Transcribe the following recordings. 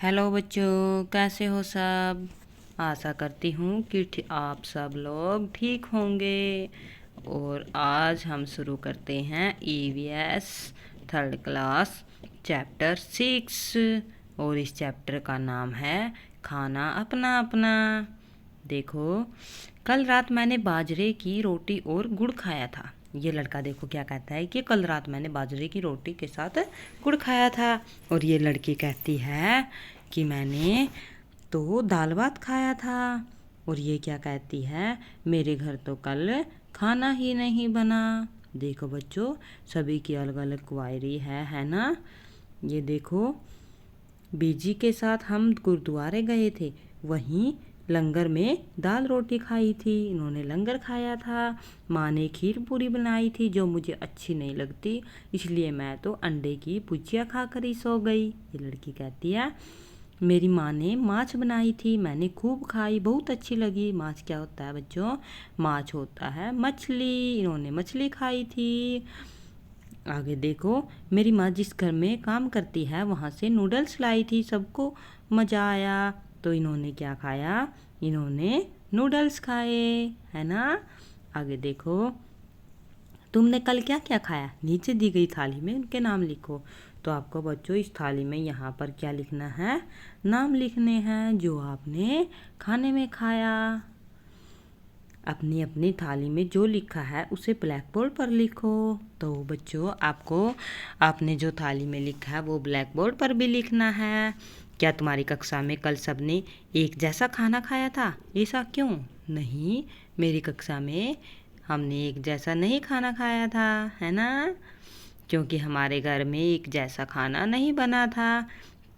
Hello बच्चों, कैसे हो सब। आशा करती हूँ कि आप सब लोग ठीक होंगे। और आज हम शुरू करते हैं ईवीएस थर्ड क्लास चैप्टर 6। और इस चैप्टर का नाम है खाना अपना अपना। देखो, कल रात मैंने बाजरे की रोटी और गुड़ खाया था। ये लड़का देखो क्या कहता है कि कल रात मैंने बाजरे की रोटी के साथ गुड़ खाया था। और ये लड़की कहती है कि मैंने तो दाल भात खाया था। और ये क्या कहती है, मेरे घर तो कल खाना ही नहीं बना। देखो बच्चों, सभी की अलग अलग क्वायरी है ना। ये देखो, बीजी के साथ हम गुरुद्वारे गए थे, वहीं लंगर में दाल रोटी खाई थी। इन्होंने लंगर खाया था। माँ ने खीर पूरी बनाई थी जो मुझे अच्छी नहीं लगती, इसलिए मैं तो अंडे की भुजिया खाकर ही सो गई। ये लड़की कहती है, मेरी माँ ने माछ बनाई थी, मैंने खूब खाई, बहुत अच्छी लगी। माछ क्या होता है बच्चों? माछ होता है मछली। इन्होंने मछली खाई थी। आगे देखो, मेरी माँ जिस घर में काम करती है वहाँ से नूडल्स लाई थी, सबको मज़ा आया। तो इन्होंने क्या खाया? इन्होंने नूडल्स खाए, है ना। आगे देखो, तुमने कल क्या क्या खाया? नीचे दी गई थाली में उनके नाम लिखो। तो आपको बच्चों इस थाली में यहाँ पर क्या लिखना है? नाम लिखने हैं जो आपने खाने में खाया। अपनी अपनी थाली में जो लिखा है उसे ब्लैक बोर्ड पर लिखो। तो बच्चों, आपने जो थाली में लिखा है वो ब्लैक बोर्ड पर भी लिखना है। क्या तुम्हारी कक्षा में कल सबने एक जैसा खाना खाया था? ऐसा क्यों? नहीं, मेरी कक्षा में हमने एक जैसा नहीं खाना खाया था, है ना। क्योंकि हमारे घर में एक जैसा खाना नहीं बना था।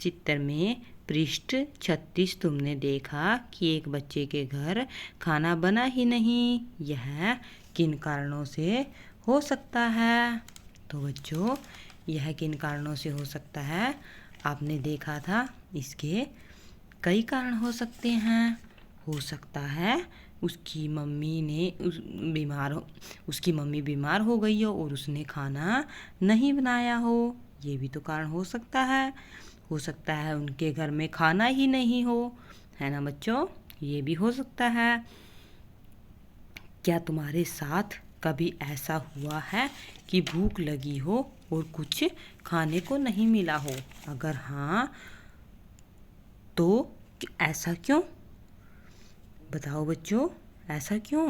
चित्र में पृष्ठ 36 तुमने देखा कि एक बच्चे के घर खाना बना ही नहीं। यह किन कारणों से हो सकता है? तो बच्चों, यह किन कारणों से हो सकता है? आपने देखा था इसके कई कारण हो सकते हैं। हो सकता है उसकी मम्मी बीमार हो गई हो और उसने खाना नहीं बनाया हो। ये भी तो कारण हो सकता है। हो सकता है उनके घर में खाना ही नहीं हो, है ना बच्चों। ये भी हो सकता है। क्या तुम्हारे साथ कभी ऐसा हुआ है कि भूख लगी हो और कुछ खाने को नहीं मिला हो? अगर हाँ, तो ऐसा क्यों? बताओ बच्चों, ऐसा क्यों?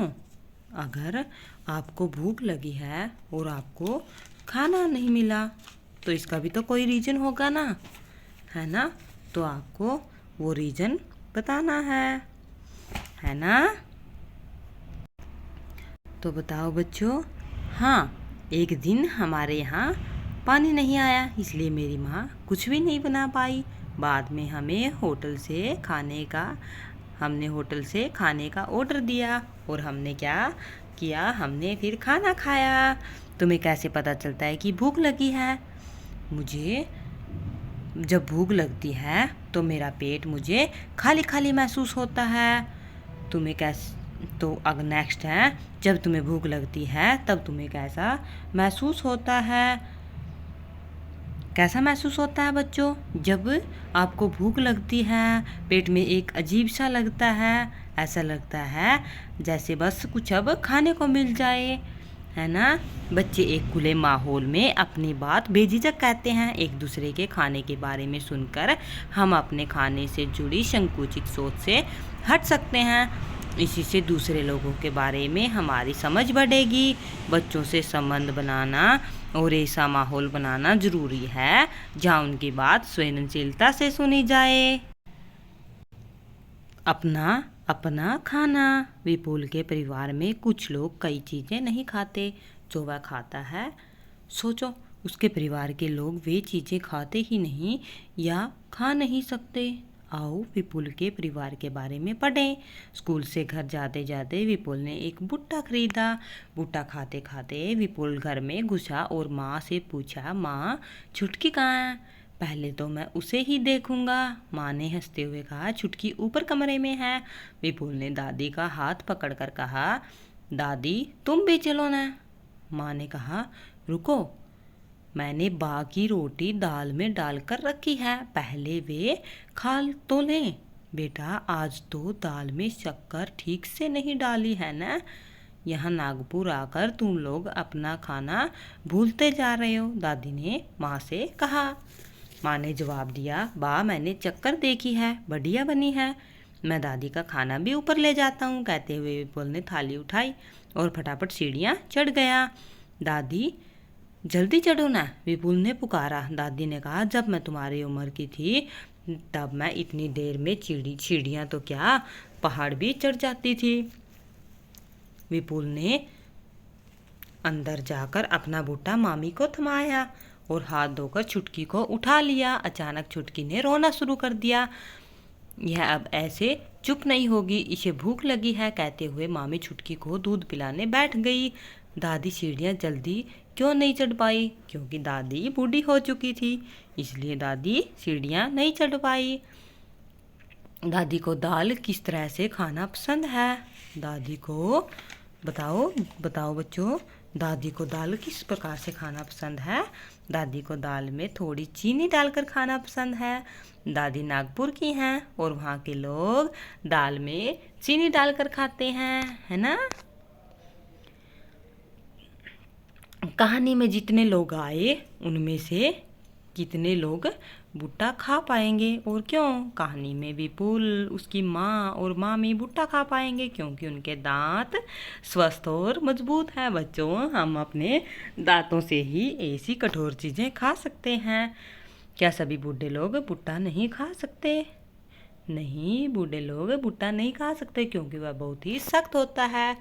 अगर आपको भूख लगी है और आपको खाना नहीं मिला, तो इसका भी तो कोई रीज़न होगा ना, है ना। तो आपको वो रीज़न बताना है ना। तो बताओ बच्चों। हाँ, एक दिन हमारे यहाँ पानी नहीं आया, इसलिए मेरी माँ कुछ भी नहीं बना पाई। बाद में हमने होटल से खाने का ऑर्डर दिया और हमने क्या किया? हमने फिर खाना खाया। तुम्हें कैसे पता चलता है कि भूख लगी है? मुझे जब भूख लगती है तो मेरा पेट मुझे खाली खाली महसूस होता है। तुम्हें कैसे? तो अब नेक्स्ट है, जब तुम्हें भूख लगती है तब तुम्हें कैसा महसूस होता है? कैसा महसूस होता है बच्चों? जब आपको भूख लगती है, पेट में एक अजीब सा लगता है, ऐसा लगता है जैसे बस कुछ अब खाने को मिल जाए, है ना। बच्चे एक खुले माहौल में अपनी बात बेझिझक कहते हैं। एक दूसरे के खाने के बारे में सुनकर हम अपने खाने से जुड़ी संकुचित सोच से हट सकते हैं। इसी से दूसरे लोगों के बारे में हमारी समझ बढ़ेगी। बच्चों से संबंध बनाना और ऐसा माहौल बनाना ज़रूरी है जहाँ उनकी बात संवेदनशीलता से सुनी जाए। अपना अपना खाना। विपुल के परिवार में कुछ लोग कई चीज़ें नहीं खाते जो वह खाता है। सोचो, उसके परिवार के लोग वे चीज़ें खाते ही नहीं या खा नहीं सकते। आओ विपुल के परिवार के बारे में पढ़ें। स्कूल से घर जाते जाते विपुल ने एक भुट्टा खरीदा। भुट्टा खाते खाते विपुल घर में घुसा और माँ से पूछा, माँ, छुटकी कहाँ है? पहले तो मैं उसे ही देखूंगा। माँ ने हंसते हुए कहा, छुटकी ऊपर कमरे में है। विपुल ने दादी का हाथ पकड़कर कहा, दादी तुम भी चलो ना। माँ ने कहा, रुको, मैंने बाकी रोटी दाल में डालकर रखी है, पहले वे खा तो लें। बेटा, आज तो दाल में शक्कर ठीक से नहीं डाली है ना। यहाँ नागपुर आकर तुम लोग अपना खाना भूलते जा रहे हो, दादी ने माँ से कहा। माँ ने जवाब दिया, बा मैंने चक्कर देखी है, बढ़िया बनी है। मैं दादी का खाना भी ऊपर ले जाता हूँ, कहते हुए विपुल ने थाली उठाई और फटाफट सीढ़ियाँ चढ़ गया। दादी जल्दी चढ़ो ना, विपुल ने पुकारा। दादी ने कहा, जब मैं तुम्हारी उम्र की थी तब मैं इतनी देर में सीढ़ियाँ तो क्या पहाड़ भी चढ़ जाती थी। विपुल ने अंदर जाकर अपना बूटा मामी को थमाया और हाथ धोकर छुटकी को उठा लिया। अचानक छुटकी ने रोना शुरू कर दिया। यह अब ऐसे चुप नहीं होगी, इसे भूख लगी है, कहते हुए मामी छुटकी को दूध पिलाने बैठ गई। दादी सीढ़ियाँ जल्दी क्यों नहीं चढ़ पाई? क्योंकि दादी बूढ़ी हो चुकी थी, इसलिए दादी सीढ़ियाँ नहीं चढ़ पाई। दादी को दाल किस तरह से खाना पसंद है? दादी को बताओ बताओ बच्चों, दादी को दाल किस प्रकार से खाना पसंद है? दादी को दाल में थोड़ी चीनी डालकर खाना पसंद है। दादी नागपुर की हैं और वहाँ के लोग दाल में चीनी डालकर खाते हैं, है ना। कहानी में जितने लोग आए उनमें से कितने लोग भुट्टा खा पाएंगे और क्यों? कहानी में विपुल, उसकी माँ और मामी भुट्टा खा पाएंगे क्योंकि उनके दांत स्वस्थ और मजबूत हैं। बच्चों, हम अपने दांतों से ही ऐसी कठोर चीज़ें खा सकते हैं। क्या सभी बूढ़े लोग भुट्टा नहीं खा सकते? नहीं, बूढ़े लोग भुट्टा नहीं खा सकते क्योंकि वह बहुत ही सख्त होता है।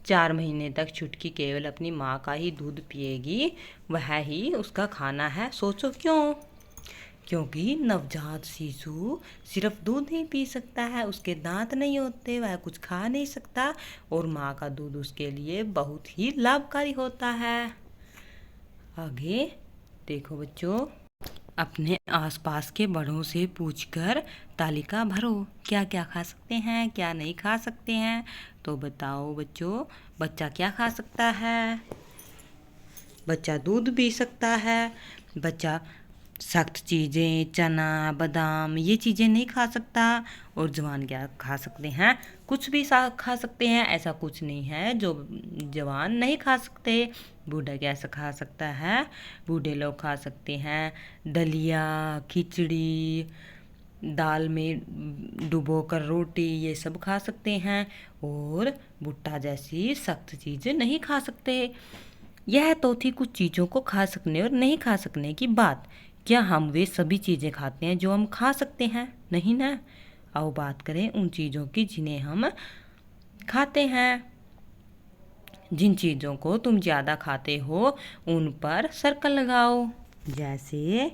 4 महीने तक छुटकी केवल अपनी माँ का ही दूध पिएगी, वह ही उसका खाना है। सोचो क्यों? क्योंकि नवजात शिशु सिर्फ दूध ही पी सकता है, उसके दांत नहीं होते, वह कुछ खा नहीं सकता और माँ का दूध उसके लिए बहुत ही लाभकारी होता है। आगे देखो बच्चों, अपने आसपास के बड़ों से पूछकर तालिका भरो, क्या क्या खा सकते हैं, क्या नहीं खा सकते हैं। तो बताओ बच्चों, बच्चा क्या खा सकता है? बच्चा दूध पी सकता है। बच्चा सख्त चीज़ें, चना, बादाम, ये चीज़ें नहीं खा सकता। और जवान क्या खा सकते हैं? कुछ भी खा सकते हैं, ऐसा कुछ नहीं है जो जवान नहीं खा सकते। बूढ़ा कैसा खा सकता है? बूढ़े लोग खा सकते हैं दलिया, खिचड़ी, दाल में डुबोकर रोटी, ये सब खा सकते हैं और भुट्टा जैसी सख्त चीज़ें नहीं खा सकते। यह तो थी कुछ चीज़ों को खा सकने और नहीं खा सकने की बात। क्या हम वे सभी चीज़ें खाते हैं जो हम खा सकते हैं? नहीं ना। आओ बात करें उन चीज़ों की जिन्हें हम खाते हैं। जिन चीज़ों को तुम ज़्यादा खाते हो उन पर सर्कल लगाओ। जैसे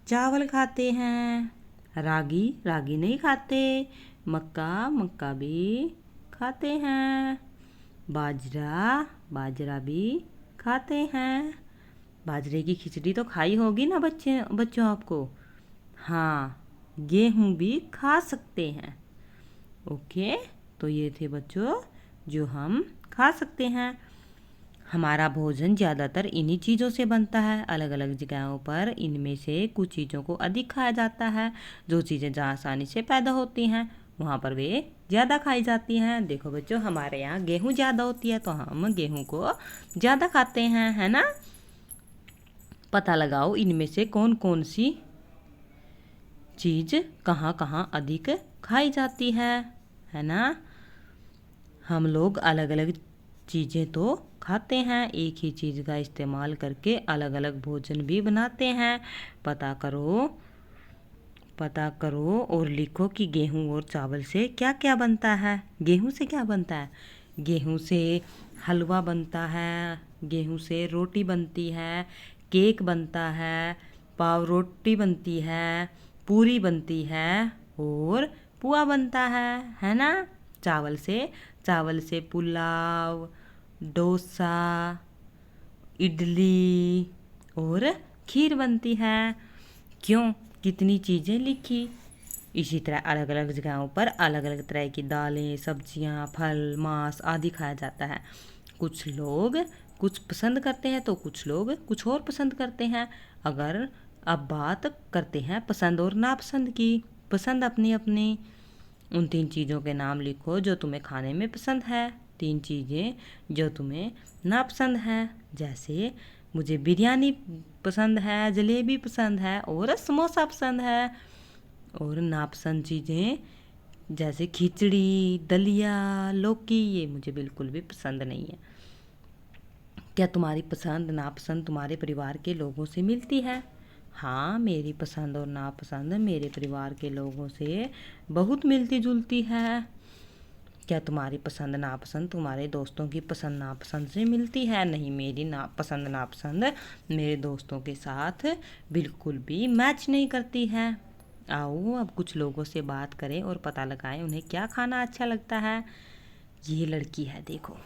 चावल खाते हैं, रागी नहीं खाते, मक्का भी खाते हैं, बाजरा भी खाते हैं। बाजरे की खिचड़ी तो खाई होगी ना बच्चों आपको। हाँ, गेहूँ भी खा सकते हैं। ओके, तो ये थे बच्चों जो हम खा सकते हैं। हमारा भोजन ज़्यादातर इन्हीं चीज़ों से बनता है। अलग अलग जगहों पर इनमें से कुछ चीज़ों को अधिक खाया जाता है। जो चीज़ें जहाँ आसानी से पैदा होती हैं वहाँ पर वे ज़्यादा खाई जाती हैं। देखो बच्चों, हमारे यहाँ गेहूँ ज़्यादा होती है तो हम गेहूँ को ज़्यादा खाते हैं, है ना। पता लगाओ इनमें से कौन कौन सी चीज़ कहाँ कहाँ अधिक खाई जाती है ना। हम लोग अलग अलग चीज़ें तो खाते हैं, एक ही चीज़ का इस्तेमाल करके अलग अलग भोजन भी बनाते हैं। पता करो और लिखो कि गेहूं और चावल से क्या क्या बनता है। गेहूं से क्या बनता है? गेहूं से हलवा बनता है, गेहूं से रोटी बनती है, केक बनता है, पाव रोटी बनती है, पूरी बनती है और पुआ बनता है ना। चावल से पुलाव, डोसा, इडली और खीर बनती है। क्यों? कितनी चीज़ें लिखी। इसी तरह अलग अलग जगहों पर अलग अलग तरह की दालें, सब्जियां, फल, मांस आदि खाया जाता है। कुछ लोग कुछ पसंद करते हैं तो कुछ लोग कुछ और पसंद करते हैं। अगर अब बात करते हैं पसंद और नापसंद की। पसंद अपनी अपनी। उन 3 चीज़ों के नाम लिखो जो तुम्हें खाने में पसंद है। 3 चीज़ें जो तुम्हें नापसंद है। जैसे मुझे बिरयानी पसंद है, जलेबी पसंद है और समोसा पसंद है। और नापसंद चीज़ें जैसे खिचड़ी, दलिया, लौकी, ये मुझे बिल्कुल भी पसंद नहीं है। क्या तुम्हारी पसंद नापसंद तुम्हारे परिवार के लोगों से मिलती है? हाँ, मेरी पसंद और नापसंद मेरे परिवार के लोगों से बहुत मिलती जुलती है। क्या तुम्हारी पसंद नापसंद तुम्हारे दोस्तों की पसंद नापसंद से मिलती है? नहीं, मेरी पसंद नापसंद मेरे दोस्तों के साथ बिल्कुल भी मैच नहीं करती है। आओ अब कुछ लोगों से बात करें और पता लगाएं उन्हें क्या खाना अच्छा लगता है। ये लड़की है, देखो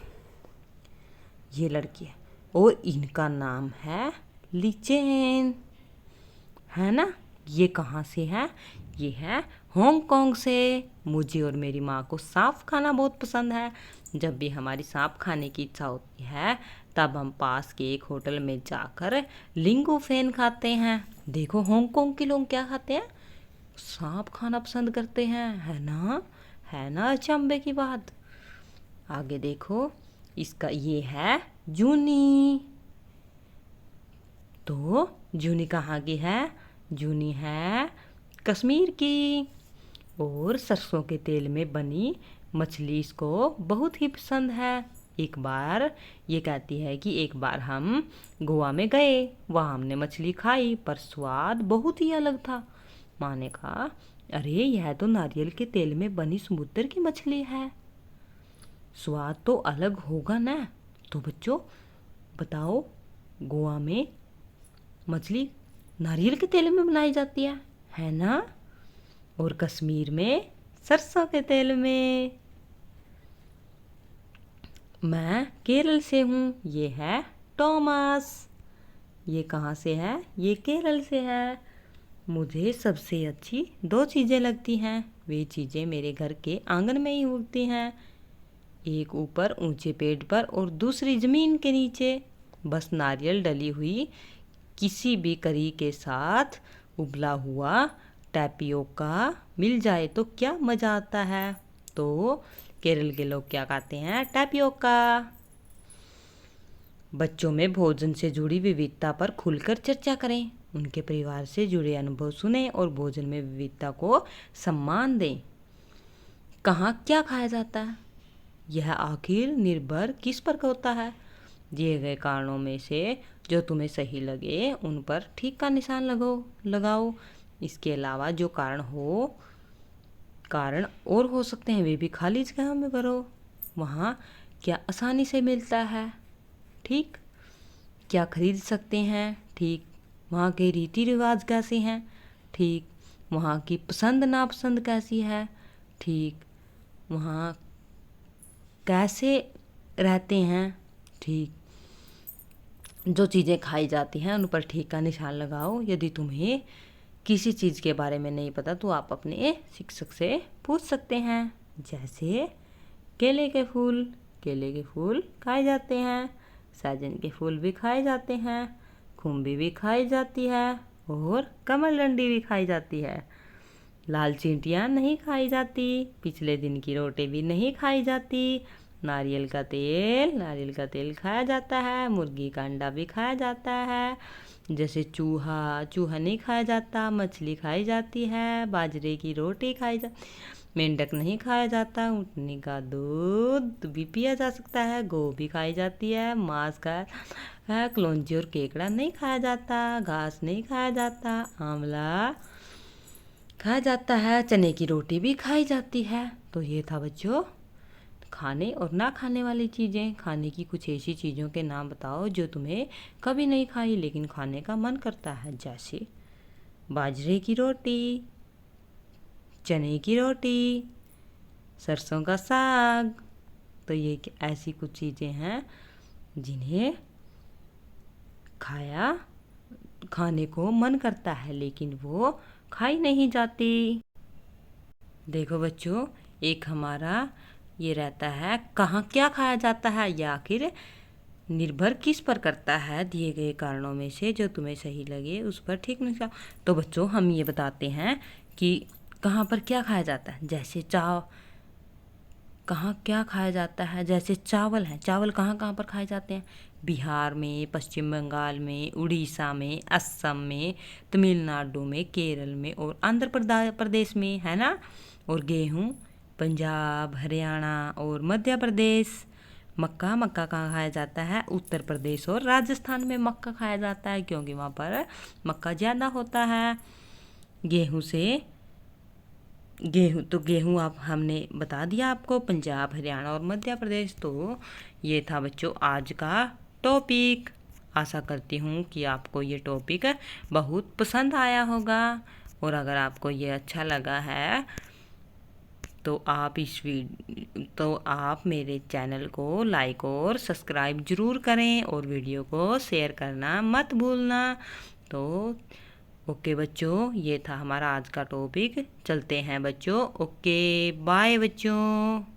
ये लड़की है और इनका नाम है लीचेन, है ना। ये कहाँ से है? ये है हांगकांग से। मुझे और मेरी माँ को सांप खाना बहुत पसंद है। जब भी हमारी सांप खाने की इच्छा होती है तब हम पास के एक होटल में जाकर लिंगोफेन खाते हैं। देखो हांगकांग के लोग क्या खाते हैं? सांप खाना पसंद करते हैं, है ना। है ना अचंभे की बात। आगे देखो, इसका ये है जूनी। तो जूनी कहाँ की है? जूनी है कश्मीर की। और सरसों के तेल में बनी मछली इसको बहुत ही पसंद है। एक बार ये कहती है कि एक बार हम गोवा में गए, वहाँ हमने मछली खाई पर स्वाद बहुत ही अलग था। माँ ने कहा, अरे यह तो नारियल के तेल में बनी समुद्र की मछली है, स्वाद तो अलग होगा ना। तो बच्चों बताओ, गोवा में मछली नारियल के तेल में बनाई जाती है ना। और कश्मीर में सरसों के तेल में। मैं केरल से हूँ। ये है टॉमस। ये कहाँ से है? ये केरल से है। मुझे सबसे अच्छी 2 चीज़ें लगती हैं। वे चीज़ें मेरे घर के आंगन में ही उगती हैं, एक ऊपर ऊंचे पेड़ पर और दूसरी ज़मीन के नीचे। बस नारियल डली हुई किसी भी करी के साथ उबला हुआ टैपियोका मिल जाए तो क्या मज़ा आता है। तो केरल के लोग क्या खाते हैं? टैपियोका। बच्चों में भोजन से जुड़ी विविधता पर खुलकर चर्चा करें। उनके परिवार से जुड़े अनुभव सुने और भोजन में विविधता को सम्मान दें। कहाँ क्या खाया जाता है, यह आखिर निर्भर किस पर होता है? दिए गए कारणों में से जो तुम्हें सही लगे उन पर ठीक का निशान लगाओ। इसके अलावा जो कारण और हो सकते हैं वे भी खाली जगह में भरो। वहाँ क्या आसानी से मिलता है? ठीक। क्या खरीद सकते हैं? ठीक। वहाँ के रीति रिवाज कैसे हैं? ठीक। वहाँ की पसंद नापसंद कैसी है? ठीक। वहाँ कैसे रहते हैं? ठीक। जो चीज़ें खाई जाती हैं उन पर ठीक का निशान लगाओ। यदि तुम्हें किसी चीज़ के बारे में नहीं पता तो आप अपने शिक्षक से पूछ सकते हैं। जैसे केले के फूल खाए जाते हैं, सहजन के फूल भी खाए जाते हैं, खुम्बी भी खाई जाती है और कमलडंडी भी खाई जाती है। लाल चींटियाँ नहीं खाई जाती, पिछले दिन की रोटी भी नहीं खाई जाती। नारियल का तेल खाया जाता है, मुर्गी का अंडा भी खाया जाता है। जैसे चूहा नहीं खाया जाता, मछली खाई जाती है, बाजरे की रोटी खाई जाती, मेंढक नहीं खाया जाता, ऊँटनी का दूध भी पिया जा सकता है, गोभी खाई जाती है, मांस खाया है, कलौंजी और केकड़ा नहीं खाया जाता, घास नहीं खाया जाता, आंवला खाया जाता है, चने की रोटी भी खाई जाती है। तो ये था बच्चों खाने और ना खाने वाली चीज़ें। खाने की कुछ ऐसी चीज़ों के नाम बताओ जो तुम्हें कभी नहीं खाई लेकिन खाने का मन करता है। जैसे बाजरे की रोटी, चने की रोटी, सरसों का साग। तो ये ऐसी कुछ चीज़ें हैं जिन्हें खाने को मन करता है लेकिन वो खाई नहीं जाती। देखो बच्चों, एक हमारा ये रहता है कहाँ क्या खाया जाता है या आखिर निर्भर किस पर करता है? दिए गए कारणों में से जो तुम्हें सही लगे उस पर ठीक निकालो। तो बच्चों हम ये बताते हैं कि कहाँ पर क्या खाया जाता है। जैसे कहाँ क्या खाया जाता है? जैसे चावल है, चावल कहाँ कहाँ पर खाए जाते हैं? बिहार में, पश्चिम बंगाल में, उड़ीसा में, असम में, तमिलनाडु में, केरल में और आंध्र प्रदेश में, है ना। और गेहूँ पंजाब, हरियाणा और मध्य प्रदेश। मक्का मक्का कहाँ खाया जाता है? उत्तर प्रदेश और राजस्थान में मक्का खाया जाता है, क्योंकि वहाँ पर मक्का ज़्यादा होता है। गेहूँ से गेहूँ आप हमने बता दिया आपको, पंजाब, हरियाणा और मध्य प्रदेश। तो ये था बच्चों आज का टॉपिक। आशा करती हूँ कि आपको ये टॉपिक बहुत पसंद आया होगा। और अगर आपको ये अच्छा लगा है तो आप मेरे चैनल को लाइक और सब्सक्राइब ज़रूर करें और वीडियो को शेयर करना मत भूलना। तो ओके बच्चों, ये था हमारा आज का टॉपिक। चलते हैं बच्चों। ओके बाय बच्चों।